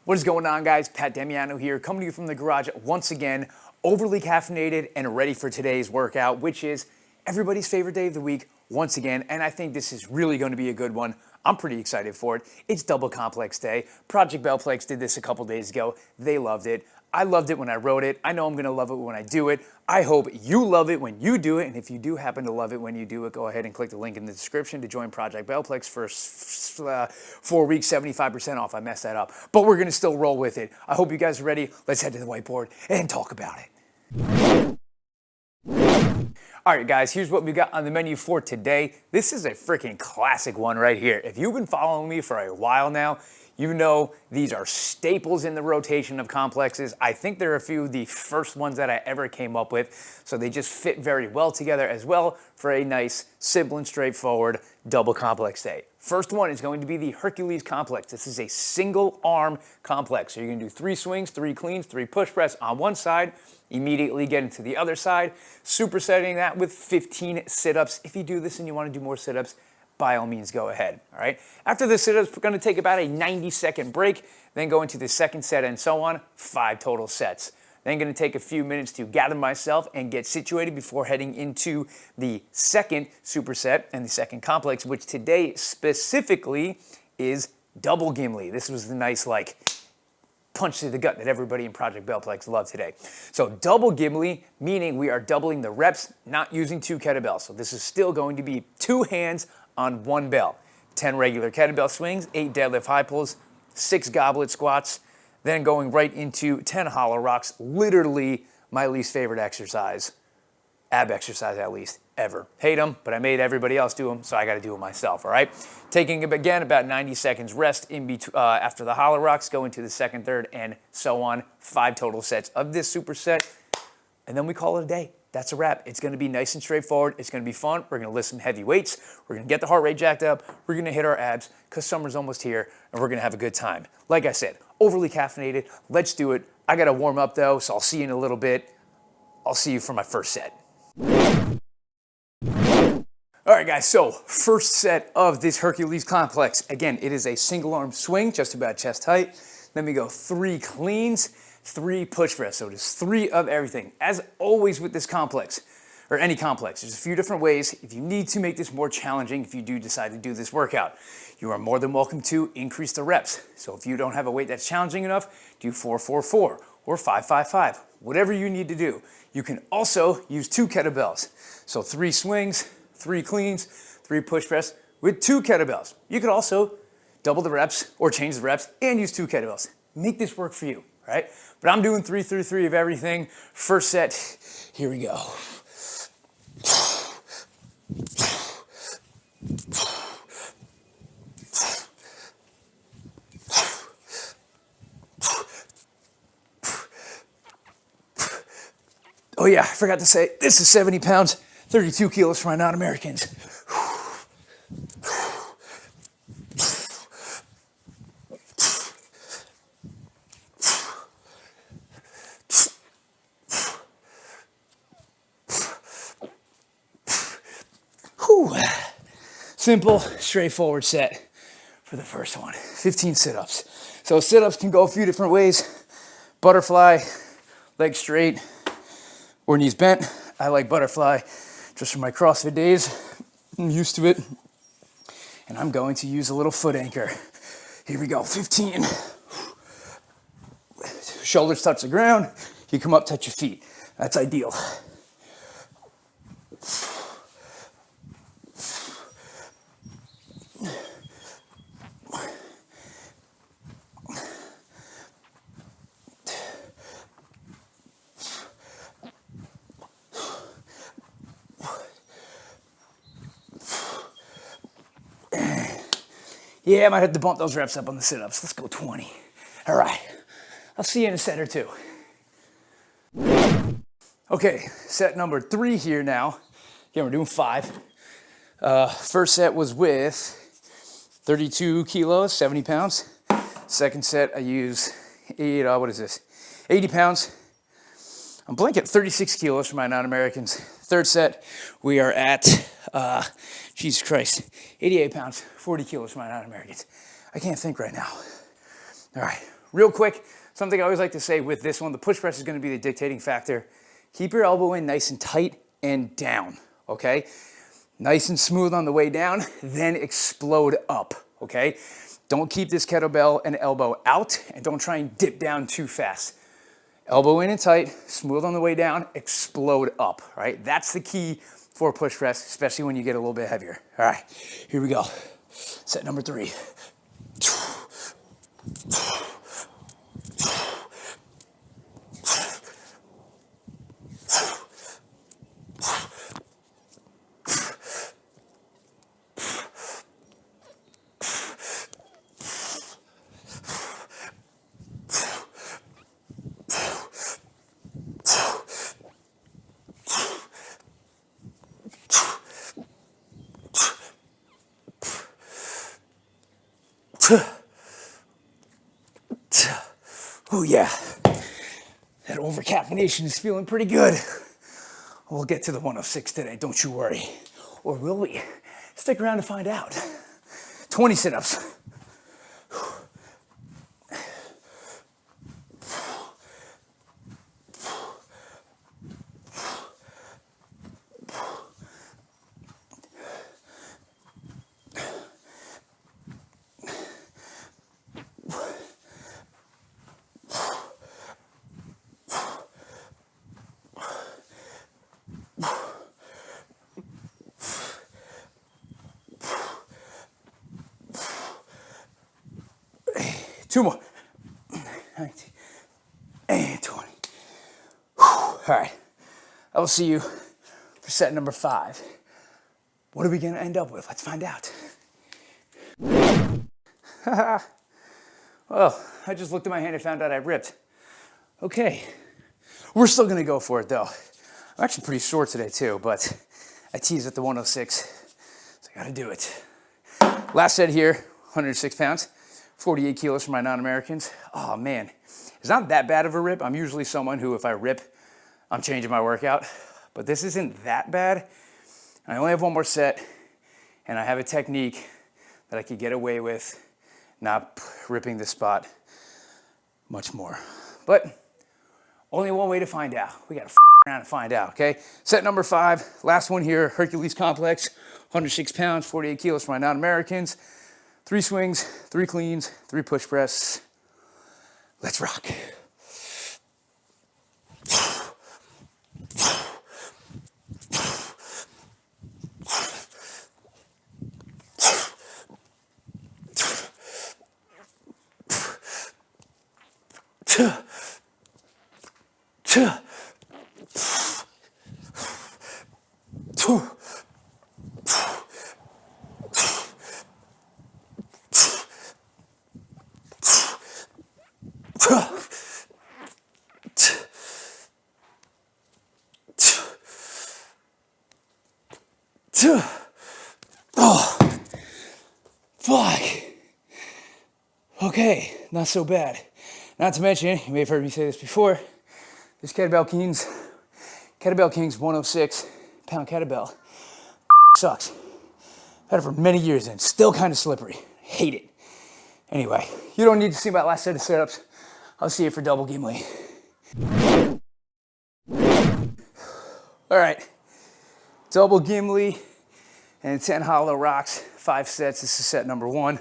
What is going on, guys? Pat Damiano here, coming to you from the garage once again, overly caffeinated and ready for today's workout, which is everybody's favorite day of the week once again, and I think this is really going to be a good one. I'm pretty excited for it. It's double complex day. Project Bellplex did this a couple days ago. They loved it. I loved it when I wrote it. I know I'm going to love it when I do it. I hope you love it when you do it. And if you do happen to love it when you do it, go ahead and click the link in the description to join Project Bellplex for 4 weeks, 75% off. I messed that up. But we're going to still roll with it. I hope you guys are ready. Let's head to the whiteboard and talk about it. All right, guys, here's what we got on the menu for today. This is a freaking classic one right here. If you've been following me for a while now, you know these are staples in the rotation of complexes. I think they're a few of the first ones that I ever came up with, so they just fit very well together as well for a nice, simple and straightforward double complex day. First one is going to be the Hercules complex. This is a single arm complex. So you're gonna do 3 swings, 3 cleans, 3 push press on one side, immediately get into the other side, supersetting that with 15 sit-ups. If you do this and you wanna do more sit-ups, by all means, go ahead, all right? After the sit-ups, we're gonna take about a 90-second break, then go into the second set and so on, 5 total sets. Then gonna take a few minutes to gather myself and get situated before heading into the second superset and the second complex, which today specifically is double Gimly. This was the nice, like, punch to the gut that everybody in Project Bellplex loved today. So double Gimly, meaning we are doubling the reps, not using 2 kettlebells. So this is still going to be 2 hands on 1 bell. 10 regular kettlebell swings, 8 deadlift high pulls, 6 goblet squats, then going right into 10 hollow rocks, literally my least favorite exercise, ab exercise at least, ever. Hate them, but I made everybody else do them, so I gotta do it myself, all right? Taking, again, about 90 seconds rest in between, after the hollow rocks, go into the second, third, and so on. 5 total sets of this superset, and then we call it a day. That's a wrap. It's gonna be nice and straightforward. It's gonna be fun. We're gonna lift some heavy weights. We're gonna get the heart rate jacked up. We're gonna hit our abs because summer's almost here and we're gonna have a good time. Like I said, overly caffeinated. Let's do it. I gotta warm up though, so I'll see you in a little bit. I'll see you for my first set. All right, guys, so first set of this Hercules complex. Again, it is a single arm swing, just about chest height. Then we go 3 cleans, 3 push press, so just 3 of everything. As always with this complex, or any complex, there's a few different ways. If you need to make this more challenging, if you do decide to do this workout, you are more than welcome to increase the reps. So if you don't have a weight that's challenging enough, do 4-4-4 or 5-5-5, whatever you need to do. You can also use 2 kettlebells. So 3 swings, 3 cleans, 3 push press with 2 kettlebells. You could also double the reps or change the reps and use 2 kettlebells. Make this work for you, right? But I'm doing 3-3-3 of everything. First set, here we go. Oh yeah, I forgot to say, this is 70 pounds, 32 kilos for my non-Americans. Simple, straightforward set for the first one. 15 sit-ups. So sit-ups can go a few different ways. Butterfly, legs straight, or knees bent. I like butterfly just from my CrossFit days. I'm used to it. And I'm going to use a little foot anchor. Here we go, 15. Shoulders touch the ground. You come up, touch your feet. That's ideal. Yeah, I might have to bump those reps up on the sit-ups. Let's go 20. All right, I'll see you in a set or 2. Okay, set number 3 here now. Again, we're doing 5. First set was with 32 kilos, 70 pounds. Second set, I use 80 pounds. I'm blank at 36 kilos for my non-Americans. Third set, we are at, Jesus Christ, 88 pounds, 40 kilos for my non-Americans. I can't think right now. All right, Real quick, something I always like to say with this one, the push press is going to be the dictating factor. Keep your elbow in nice and tight and down, okay? Nice and smooth on the way down, then explode up, okay? Don't keep this kettlebell and elbow out, and don't try and dip down too fast. Elbow in and tight, smooth on the way down, explode up, right? That's the key for push press, especially when you get a little bit heavier. All right, here we go. Set number 3. Oh yeah, that over-caffeination is feeling pretty good. We'll get to the 106 today, don't you worry. Or will we? Stick around to find out. 20 sit-ups. Two more. 19 and 20. All right. I will see you for set number 5. What are we going to end up with? Let's find out. Well, I just looked at my hand and found out I ripped. Okay. We're still going to go for it, though. I'm actually pretty sore today, too, but I teased at the 106, so I got to do it. Last set here, 106 pounds. 48 kilos for my non-Americans. Oh man, it's not that bad of a rip. I'm usually someone who, if I rip, I'm changing my workout, but this isn't that bad. I only have one more set, and I have a technique that I could get away with not ripping the spot much more. But only one way to find out. We gotta around and find out, okay? Set number 5, last one here, Hercules complex, 106 pounds, 48 kilos for my non-Americans. 3 swings, 3 cleans, 3 push press. Let's rock. Oh, fuck. Okay, not so bad. Not to mention, you may have heard me say this before, this Kettlebell Kings 106 pound kettlebell sucks. Had it for many years and still kind of slippery. Hate it. Anyway, you don't need to see my last set of sit-ups. I'll see you for double Gimly. All right, double Gimly and 10 hollow rocks, 5 sets. This is set number 1.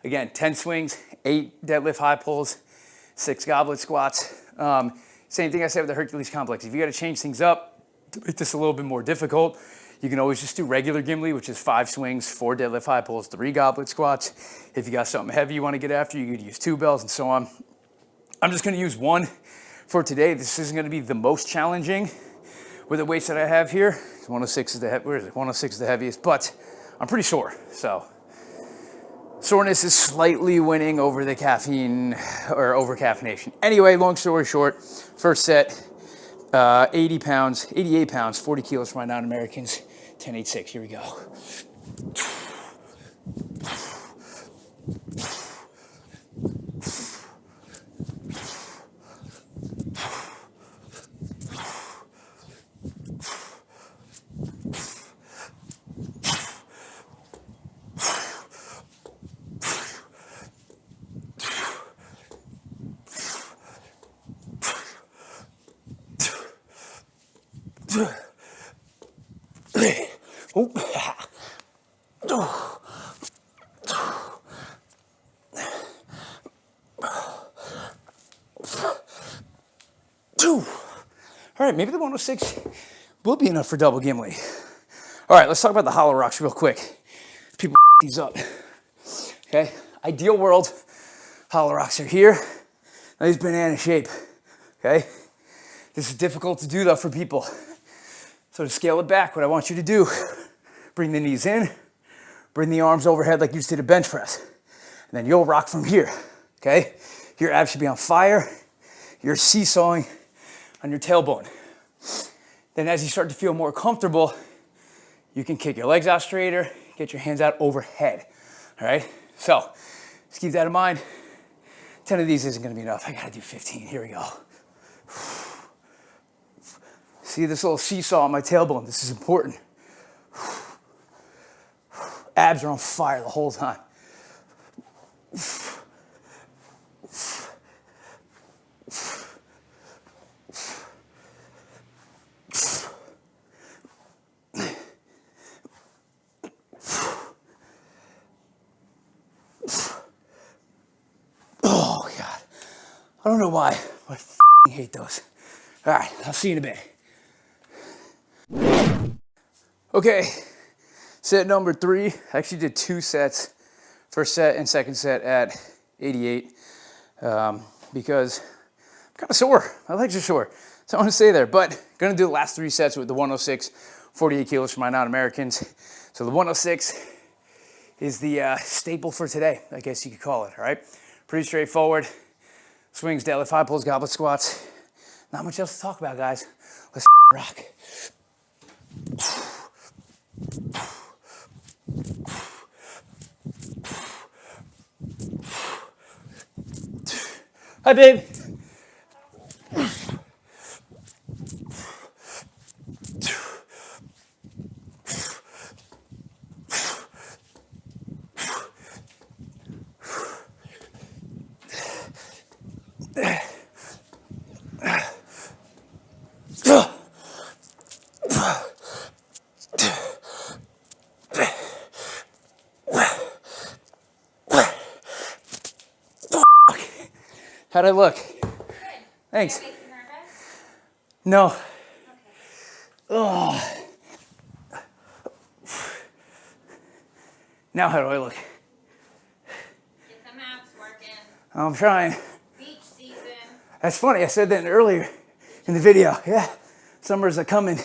Again, 10 swings, 8 deadlift high pulls, 6 goblet squats. Same thing I said with the Hercules complex. If you got to change things up to make this a little bit more difficult, you can always just do regular Gimly, which is 5 swings, 4 deadlift high pulls, 3 goblet squats. If you got something heavy you want to get after, you could use 2 bells and so on. I'm just going to use 1 for today. This isn't going to be the most challenging with the weights that I have here. 106 is the 106 is the heaviest, but I'm pretty sore. So soreness is slightly winning over the caffeine or over caffeination. Anyway, long story short, first set, 88 pounds, 40 kilos for my non-Americans, 10-8-6. Here we go. All right, maybe the 106 will be enough for double Gimli. All right, let's talk about the hollow rocks real quick. People these up. Okay, ideal world, hollow rocks are here. Nice banana shape. Okay, this is difficult to do though for people. So to scale it back, what I want you to do, bring the knees in, bring the arms overhead like you just did a bench press. And then you'll rock from here, okay? Your abs should be on fire. You're seesawing on your tailbone. Then as you start to feel more comfortable, you can kick your legs out straighter, get your hands out overhead, all right? So just keep that in mind. 10 of these isn't gonna be enough. I gotta do 15, here we go. See this little seesaw on my tailbone, this is important. Abs are on fire the whole time. Oh God, I don't know why, but I f***ing hate those. All right, I'll see you in a bit. Okay, set number 3. I actually did 2 sets. First set and second set at 88 because I'm kind of sore. My legs are sore. So I want to stay there, but gonna do the last 3 sets with the 106, 48 kilos for my non-Americans. So the 106 is the staple for today, I guess you could call it, all right? Pretty straightforward. Swings, deadlift, high pulls, goblet squats. Not much else to talk about, guys. Let's rock. Hi, babe. How'd I look? Good. Thanks. Did I make you nervous? No. Okay. Oh. Now how do I look? Get the maps working. I'm trying. Beach season. That's funny, I said that earlier in the video. Yeah, summer's a coming.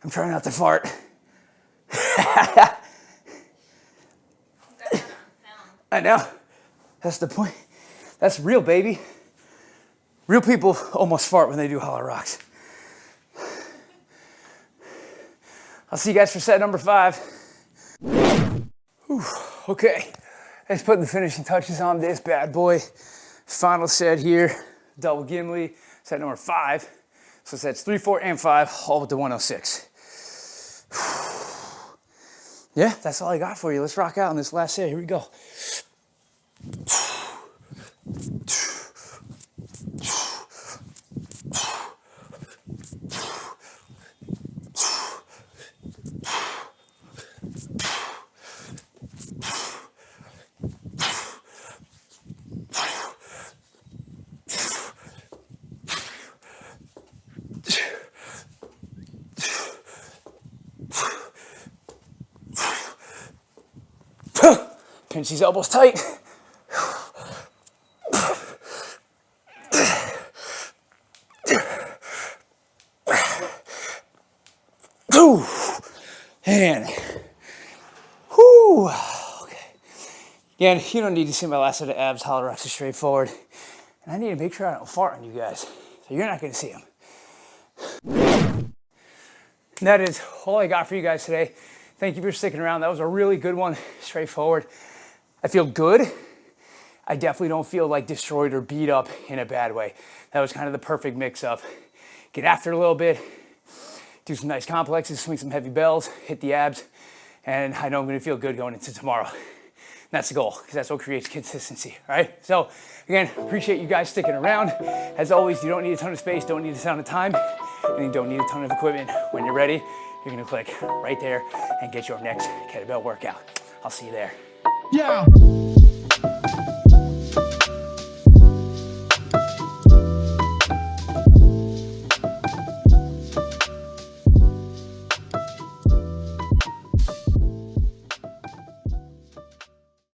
I'm trying not to fart. I know. That's the point. That's real, baby. Real people almost fart when they do hollow rocks. I'll see you guys for set number 5. Whew. Okay, let's put the finishing touches on this bad boy. Final set here, double Gimli, set number 5. So sets 3, 4, and 5, all with the 106. Yeah, that's all I got for you. Let's rock out on this last set. Here we go. Pinch these elbows tight. And, whew, okay. Again, you don't need to see my last set of abs. Hollow rocks are straightforward. And I need to make sure I don't fart on you guys. So you're not gonna see them. And that is all I got for you guys today. Thank you for sticking around. That was a really good one, straightforward. I feel good. I definitely don't feel like destroyed or beat up in a bad way. That was kind of the perfect mix of get after it a little bit, do some nice complexes, swing some heavy bells, hit the abs, and I know I'm gonna feel good going into tomorrow. That's the goal, because that's what creates consistency, all right? So again, appreciate you guys sticking around. As always, you don't need a ton of space, don't need a ton of time, and you don't need a ton of equipment. When you're ready, you're gonna click right there and get your next kettlebell workout. I'll see you there. Yeah.